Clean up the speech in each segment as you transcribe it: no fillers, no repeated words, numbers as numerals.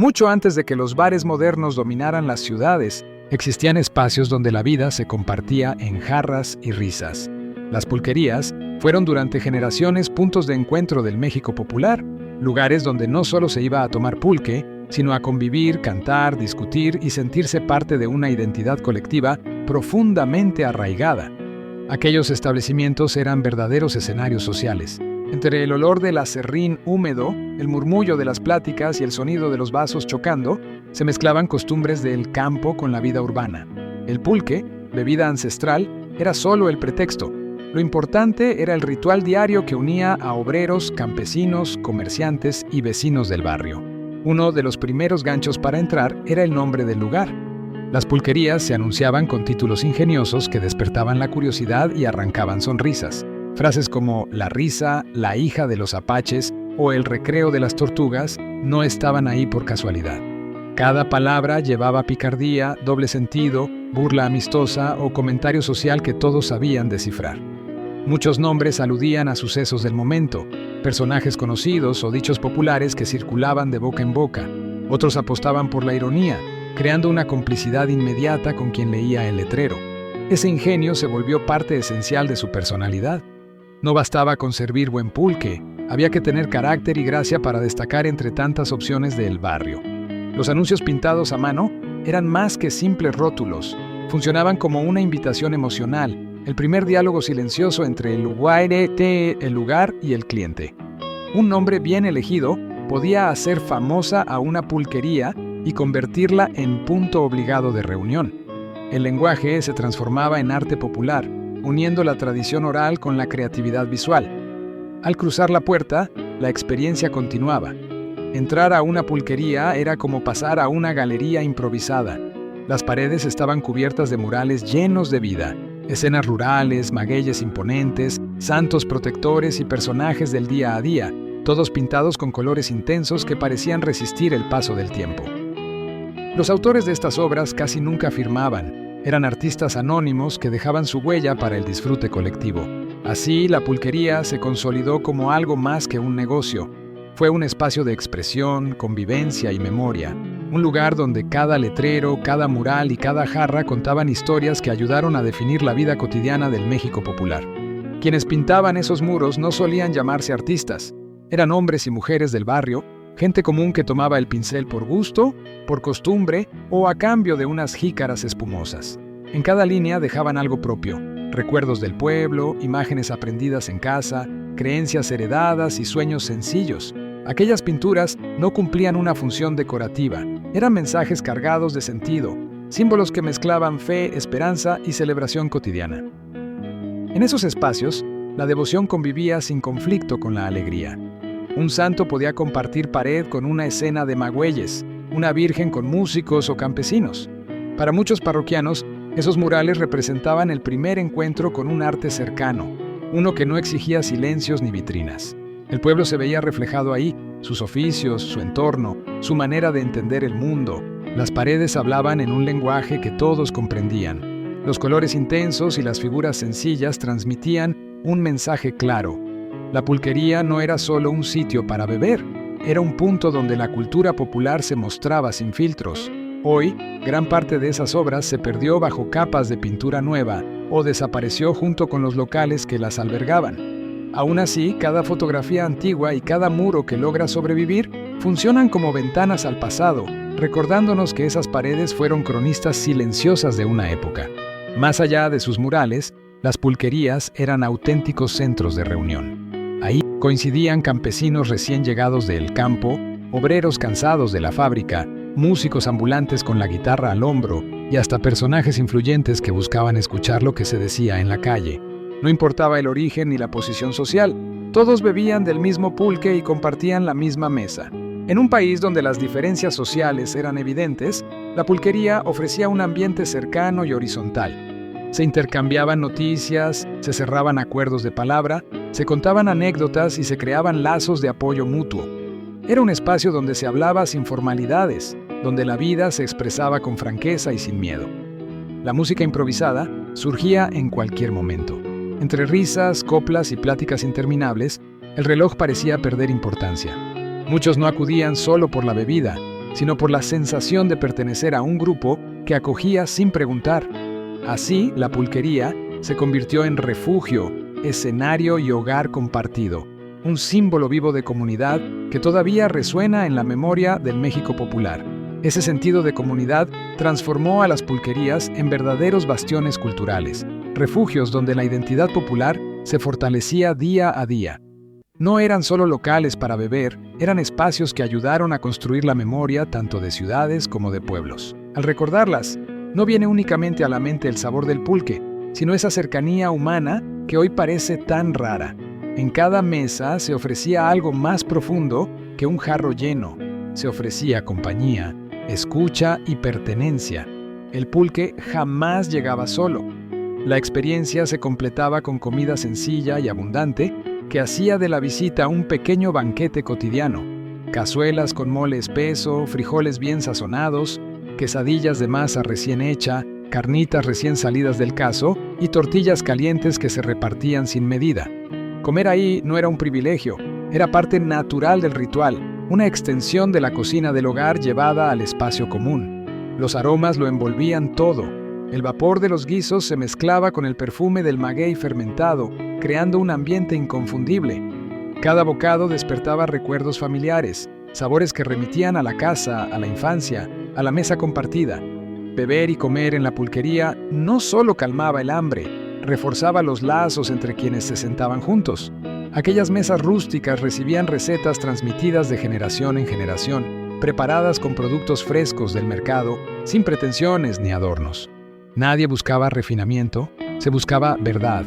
Mucho antes de que los bares modernos dominaran las ciudades, existían espacios donde la vida se compartía en jarras y risas. Las pulquerías fueron durante generaciones puntos de encuentro del México popular, lugares donde no solo se iba a tomar pulque, sino a convivir, cantar, discutir y sentirse parte de una identidad colectiva profundamente arraigada. Aquellos establecimientos eran verdaderos escenarios sociales. Entre el olor del aserrín húmedo, el murmullo de las pláticas y el sonido de los vasos chocando, se mezclaban costumbres del campo con la vida urbana. El pulque, bebida ancestral, era solo el pretexto. Lo importante era el ritual diario que unía a obreros, campesinos, comerciantes y vecinos del barrio. Uno de los primeros ganchos para entrar era el nombre del lugar. Las pulquerías se anunciaban con títulos ingeniosos que despertaban la curiosidad y arrancaban sonrisas. Frases como la risa, la hija de los apaches o el recreo de las tortugas no estaban ahí por casualidad. Cada palabra llevaba picardía, doble sentido, burla amistosa o comentario social que todos sabían descifrar. Muchos nombres aludían a sucesos del momento, personajes conocidos o dichos populares que circulaban de boca en boca. Otros apostaban por la ironía, creando una complicidad inmediata con quien leía el letrero. Ese ingenio se volvió parte esencial de su personalidad. No bastaba con servir buen pulque, había que tener carácter y gracia para destacar entre tantas opciones del barrio. Los anuncios pintados a mano eran más que simples rótulos, funcionaban como una invitación emocional, el primer diálogo silencioso entre el lugar y el cliente. Un nombre bien elegido podía hacer famosa a una pulquería y convertirla en punto obligado de reunión. El lenguaje se transformaba en arte popular, uniendo la tradición oral con la creatividad visual. Al cruzar la puerta, la experiencia continuaba. Entrar a una pulquería era como pasar a una galería improvisada. Las paredes estaban cubiertas de murales llenos de vida, escenas rurales, magueyes imponentes, santos protectores y personajes del día a día, todos pintados con colores intensos que parecían resistir el paso del tiempo. Los autores de estas obras casi nunca firmaban. Eran artistas anónimos que dejaban su huella para el disfrute colectivo. Así, la pulquería se consolidó como algo más que un negocio. Fue un espacio de expresión, convivencia y memoria. Un lugar donde cada letrero, cada mural y cada jarra contaban historias que ayudaron a definir la vida cotidiana del México popular. Quienes pintaban esos muros no solían llamarse artistas. Eran hombres y mujeres del barrio, gente común que tomaba el pincel por gusto, por costumbre o a cambio de unas jícaras espumosas. En cada línea dejaban algo propio, recuerdos del pueblo, imágenes aprendidas en casa, creencias heredadas y sueños sencillos. Aquellas pinturas no cumplían una función decorativa, eran mensajes cargados de sentido, símbolos que mezclaban fe, esperanza y celebración cotidiana. En esos espacios, la devoción convivía sin conflicto con la alegría. Un santo podía compartir pared con una escena de magüeyes, una virgen con músicos o campesinos. Para muchos parroquianos, esos murales representaban el primer encuentro con un arte cercano, uno que no exigía silencios ni vitrinas. El pueblo se veía reflejado ahí, sus oficios, su entorno, su manera de entender el mundo. Las paredes hablaban en un lenguaje que todos comprendían. Los colores intensos y las figuras sencillas transmitían un mensaje claro. La pulquería no era solo un sitio para beber, era un punto donde la cultura popular se mostraba sin filtros. Hoy, gran parte de esas obras se perdió bajo capas de pintura nueva o desapareció junto con los locales que las albergaban. Aún así, cada fotografía antigua y cada muro que logra sobrevivir funcionan como ventanas al pasado, recordándonos que esas paredes fueron cronistas silenciosas de una época. Más allá de sus murales, las pulquerías eran auténticos centros de reunión. Ahí coincidían campesinos recién llegados del campo, obreros cansados de la fábrica, músicos ambulantes con la guitarra al hombro y hasta personajes influyentes que buscaban escuchar lo que se decía en la calle. No importaba el origen ni la posición social, todos bebían del mismo pulque y compartían la misma mesa. En un país donde las diferencias sociales eran evidentes, la pulquería ofrecía un ambiente cercano y horizontal. Se intercambiaban noticias, se cerraban acuerdos de palabra, se contaban anécdotas y se creaban lazos de apoyo mutuo. Era un espacio donde se hablaba sin formalidades, donde la vida se expresaba con franqueza y sin miedo. La música improvisada surgía en cualquier momento. Entre risas, coplas y pláticas interminables, el reloj parecía perder importancia. Muchos no acudían solo por la bebida, sino por la sensación de pertenecer a un grupo que acogía sin preguntar. Así, la pulquería se convirtió en refugio, escenario y hogar compartido, un símbolo vivo de comunidad que todavía resuena en la memoria del México popular. Ese sentido de comunidad transformó a las pulquerías en verdaderos bastiones culturales, refugios donde la identidad popular se fortalecía día a día. No eran solo locales para beber, eran espacios que ayudaron a construir la memoria tanto de ciudades como de pueblos. Al recordarlas, no viene únicamente a la mente el sabor del pulque, sino esa cercanía humana que hoy parece tan rara. En cada mesa se ofrecía algo más profundo que un jarro lleno. Se ofrecía compañía, escucha y pertenencia. El pulque jamás llegaba solo. La experiencia se completaba con comida sencilla y abundante que hacía de la visita un pequeño banquete cotidiano. Cazuelas con mole espeso, frijoles bien sazonados, quesadillas de masa recién hecha, carnitas recién salidas del caso y tortillas calientes que se repartían sin medida. Comer ahí no era un privilegio, era parte natural del ritual, una extensión de la cocina del hogar llevada al espacio común. Los aromas lo envolvían todo. El vapor de los guisos se mezclaba con el perfume del maguey fermentado, creando un ambiente inconfundible. Cada bocado despertaba recuerdos familiares, sabores que remitían a la casa, a la infancia, a la mesa compartida. Beber y comer en la pulquería no solo calmaba el hambre, reforzaba los lazos entre quienes se sentaban juntos. Aquellas mesas rústicas recibían recetas transmitidas de generación en generación, preparadas con productos frescos del mercado, sin pretensiones ni adornos. Nadie buscaba refinamiento, se buscaba verdad.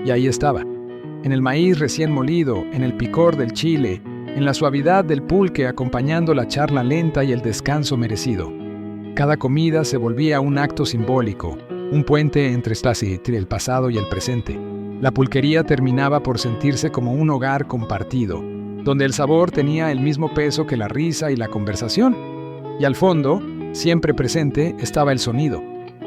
Y ahí estaba, en el maíz recién molido, en el picor del chile, en la suavidad del pulque acompañando la charla lenta y el descanso merecido. Cada comida se volvía un acto simbólico, un puente entre el pasado y el presente. La pulquería terminaba por sentirse como un hogar compartido, donde el sabor tenía el mismo peso que la risa y la conversación. Y al fondo, siempre presente, estaba el sonido.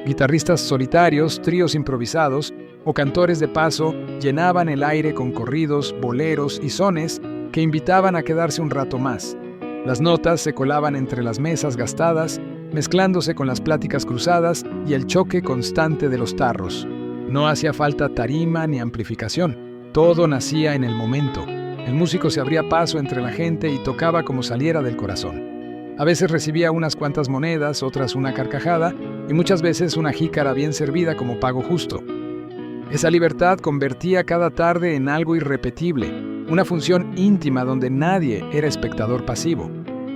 Guitarristas solitarios, tríos improvisados o cantores de paso llenaban el aire con corridos, boleros y sones que invitaban a quedarse un rato más. Las notas se colaban entre las mesas gastadas, mezclándose con las pláticas cruzadas y el choque constante de los tarros. No hacía falta tarima ni amplificación, todo nacía en el momento. El músico se abría paso entre la gente y tocaba como saliera del corazón. A veces recibía unas cuantas monedas, otras una carcajada y muchas veces una jícara bien servida como pago justo. Esa libertad convertía cada tarde en algo irrepetible, una función íntima donde nadie era espectador pasivo.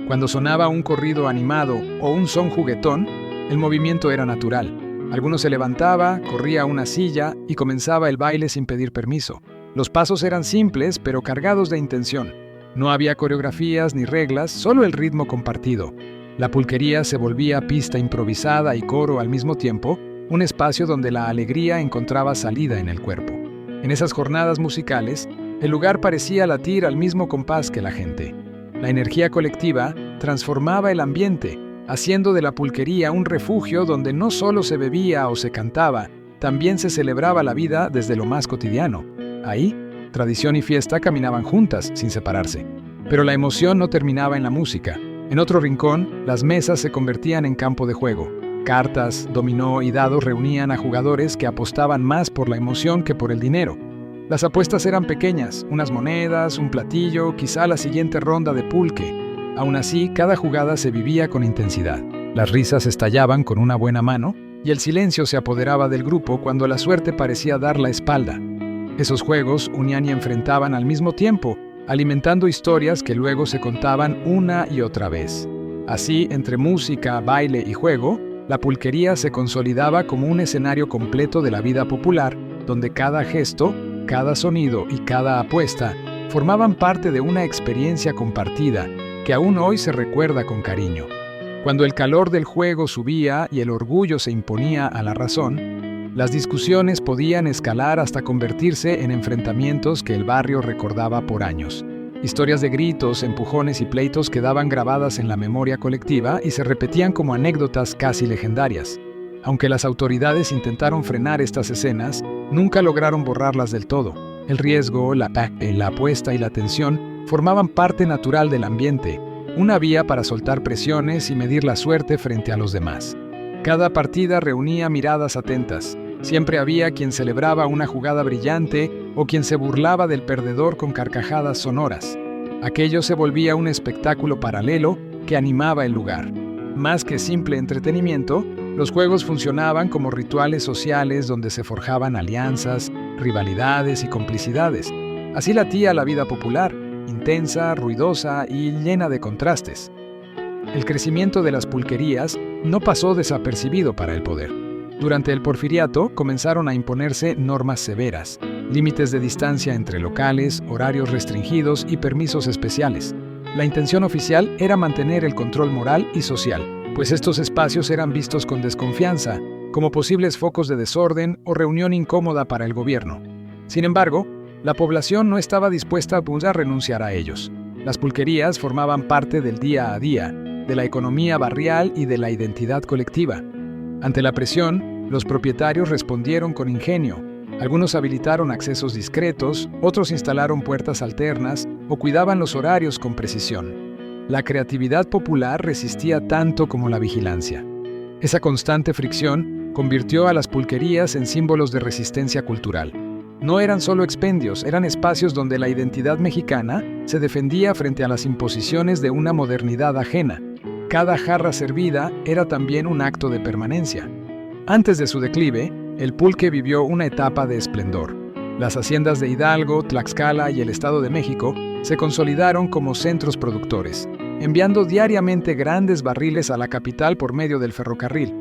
Cuando sonaba un corrido animado o un son juguetón, el movimiento era natural. Alguno se levantaba, corría a una silla y comenzaba el baile sin pedir permiso. Los pasos eran simples pero cargados de intención. No había coreografías ni reglas, solo el ritmo compartido. La pulquería se volvía pista improvisada y coro al mismo tiempo, un espacio donde la alegría encontraba salida en el cuerpo. En esas jornadas musicales, el lugar parecía latir al mismo compás que la gente. La energía colectiva transformaba el ambiente, haciendo de la pulquería un refugio donde no solo se bebía o se cantaba, también se celebraba la vida desde lo más cotidiano. Ahí, tradición y fiesta caminaban juntas, sin separarse. Pero la emoción no terminaba en la música. En otro rincón, las mesas se convertían en campo de juego. Cartas, dominó y dados reunían a jugadores que apostaban más por la emoción que por el dinero. Las apuestas eran pequeñas, unas monedas, un platillo, quizá la siguiente ronda de pulque. Aún así, cada jugada se vivía con intensidad. Las risas estallaban con una buena mano y el silencio se apoderaba del grupo cuando la suerte parecía dar la espalda. Esos juegos unían y enfrentaban al mismo tiempo, alimentando historias que luego se contaban una y otra vez. Así, entre música, baile y juego, la pulquería se consolidaba como un escenario completo de la vida popular, donde cada gesto, cada sonido y cada apuesta formaban parte de una experiencia compartida que aún hoy se recuerda con cariño. Cuando el calor del juego subía y el orgullo se imponía a la razón, las discusiones podían escalar hasta convertirse en enfrentamientos que el barrio recordaba por años. Historias de gritos, empujones y pleitos quedaban grabadas en la memoria colectiva y se repetían como anécdotas casi legendarias. Aunque las autoridades intentaron frenar estas escenas, nunca lograron borrarlas del todo. El riesgo, la apuesta y la tensión formaban parte natural del ambiente, una vía para soltar presiones y medir la suerte frente a los demás. Cada partida reunía miradas atentas. Siempre había quien celebraba una jugada brillante o quien se burlaba del perdedor con carcajadas sonoras. Aquello se volvía un espectáculo paralelo que animaba el lugar. Más que simple entretenimiento, los juegos funcionaban como rituales sociales donde se forjaban alianzas, rivalidades y complicidades. Así latía la vida popular, intensa, ruidosa y llena de contrastes. El crecimiento de las pulquerías no pasó desapercibido para el poder. Durante el Porfiriato comenzaron a imponerse normas severas, límites de distancia entre locales, horarios restringidos y permisos especiales. La intención oficial era mantener el control moral y social, pues estos espacios eran vistos con desconfianza, como posibles focos de desorden o reunión incómoda para el gobierno. Sin embargo, la población no estaba dispuesta a renunciar a ellos. Las pulquerías formaban parte del día a día, de la economía barrial y de la identidad colectiva. Ante la presión, los propietarios respondieron con ingenio. Algunos habilitaron accesos discretos, otros instalaron puertas alternas o cuidaban los horarios con precisión. La creatividad popular resistía tanto como la vigilancia. Esa constante fricción convirtió a las pulquerías en símbolos de resistencia cultural. No eran solo expendios, eran espacios donde la identidad mexicana se defendía frente a las imposiciones de una modernidad ajena. Cada jarra servida era también un acto de permanencia. Antes de su declive, el pulque vivió una etapa de esplendor. Las haciendas de Hidalgo, Tlaxcala y el Estado de México se consolidaron como centros productores, enviando diariamente grandes barriles a la capital por medio del ferrocarril.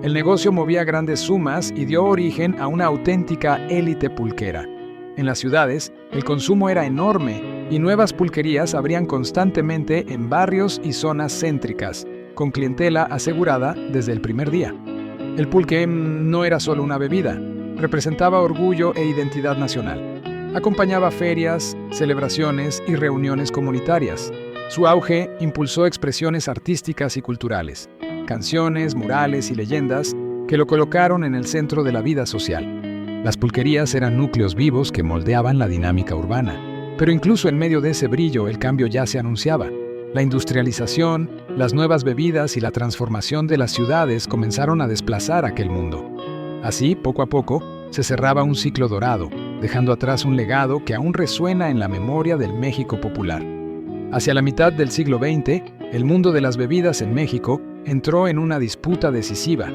El negocio movía grandes sumas y dio origen a una auténtica élite pulquera. En las ciudades, el consumo era enorme y nuevas pulquerías abrían constantemente en barrios y zonas céntricas, con clientela asegurada desde el primer día. El pulque no era solo una bebida, representaba orgullo e identidad nacional. Acompañaba ferias, celebraciones y reuniones comunitarias. Su auge impulsó expresiones artísticas y culturales, canciones, murales y leyendas que lo colocaron en el centro de la vida social. Las pulquerías eran núcleos vivos que moldeaban la dinámica urbana. Pero incluso en medio de ese brillo el cambio ya se anunciaba. La industrialización, las nuevas bebidas y la transformación de las ciudades comenzaron a desplazar aquel mundo. Así, poco a poco, se cerraba un ciclo dorado, dejando atrás un legado que aún resuena en la memoria del México popular. Hacia la mitad del siglo XX, el mundo de las bebidas en México entró en una disputa decisiva.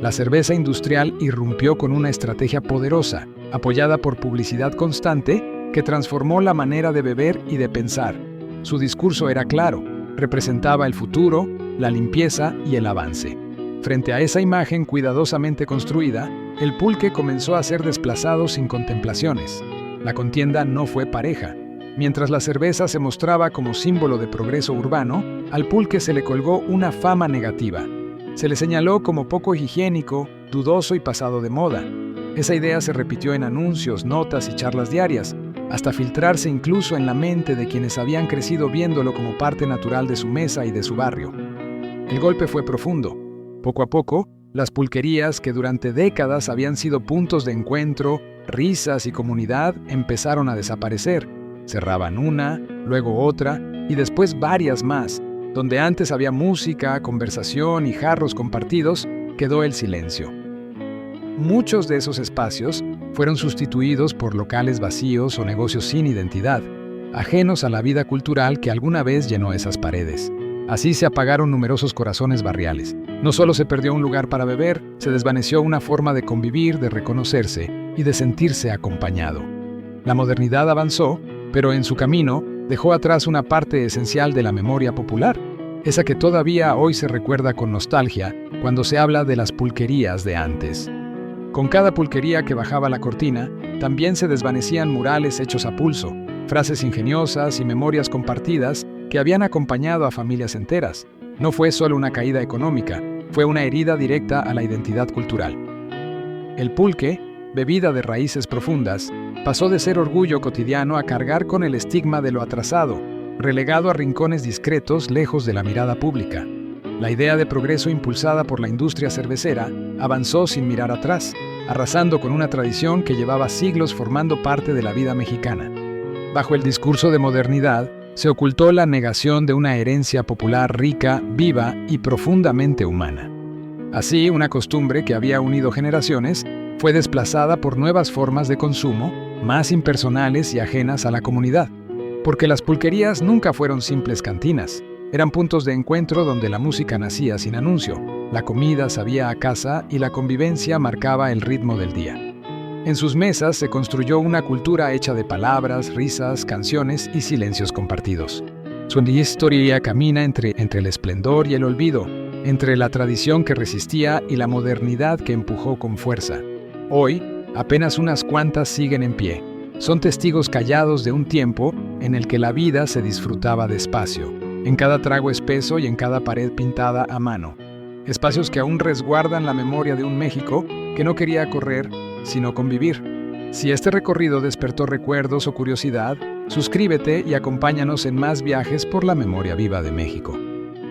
La cerveza industrial irrumpió con una estrategia poderosa, apoyada por publicidad constante, que transformó la manera de beber y de pensar. Su discurso era claro, representaba el futuro, la limpieza y el avance. Frente a esa imagen cuidadosamente construida, el pulque comenzó a ser desplazado sin contemplaciones. La contienda no fue pareja. Mientras la cerveza se mostraba como símbolo de progreso urbano, al pulque se le colgó una fama negativa. Se le señaló como poco higiénico, dudoso y pasado de moda. Esa idea se repitió en anuncios, notas y charlas diarias, hasta filtrarse incluso en la mente de quienes habían crecido viéndolo como parte natural de su mesa y de su barrio. El golpe fue profundo. Poco a poco, las pulquerías, que durante décadas habían sido puntos de encuentro, risas y comunidad, empezaron a desaparecer. Cerraban una, luego otra y después varias más. Donde antes había música, conversación y jarros compartidos, quedó el silencio. Muchos de esos espacios fueron sustituidos por locales vacíos o negocios sin identidad, ajenos a la vida cultural que alguna vez llenó esas paredes. Así se apagaron numerosos corazones barriales. No solo se perdió un lugar para beber, se desvaneció una forma de convivir, de reconocerse y de sentirse acompañado. La modernidad avanzó, pero en su camino dejó atrás una parte esencial de la memoria popular, esa que todavía hoy se recuerda con nostalgia cuando se habla de las pulquerías de antes. Con cada pulquería que bajaba la cortina, también se desvanecían murales hechos a pulso, frases ingeniosas y memorias compartidas que habían acompañado a familias enteras. No fue solo una caída económica, fue una herida directa a la identidad cultural. El pulque, bebida de raíces profundas, pasó de ser orgullo cotidiano a cargar con el estigma de lo atrasado, relegado a rincones discretos lejos de la mirada pública. La idea de progreso impulsada por la industria cervecera avanzó sin mirar atrás, arrasando con una tradición que llevaba siglos formando parte de la vida mexicana. Bajo el discurso de modernidad, se ocultó la negación de una herencia popular rica, viva y profundamente humana. Así, una costumbre que había unido generaciones fue desplazada por nuevas formas de consumo, más impersonales y ajenas a la comunidad. Porque las pulquerías nunca fueron simples cantinas, eran puntos de encuentro donde la música nacía sin anuncio, la comida sabía a casa y la convivencia marcaba el ritmo del día. En sus mesas se construyó una cultura hecha de palabras, risas, canciones y silencios compartidos. Su historia camina entre el esplendor y el olvido, entre la tradición que resistía y la modernidad que empujó con fuerza. Hoy, apenas unas cuantas siguen en pie. Son testigos callados de un tiempo en el que la vida se disfrutaba despacio, en cada trago espeso y en cada pared pintada a mano. Espacios que aún resguardan la memoria de un México que no quería correr, sino convivir. Si este recorrido despertó recuerdos o curiosidad, suscríbete y acompáñanos en más viajes por la memoria viva de México.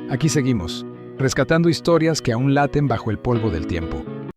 Aquí seguimos, rescatando historias que aún laten bajo el polvo del tiempo.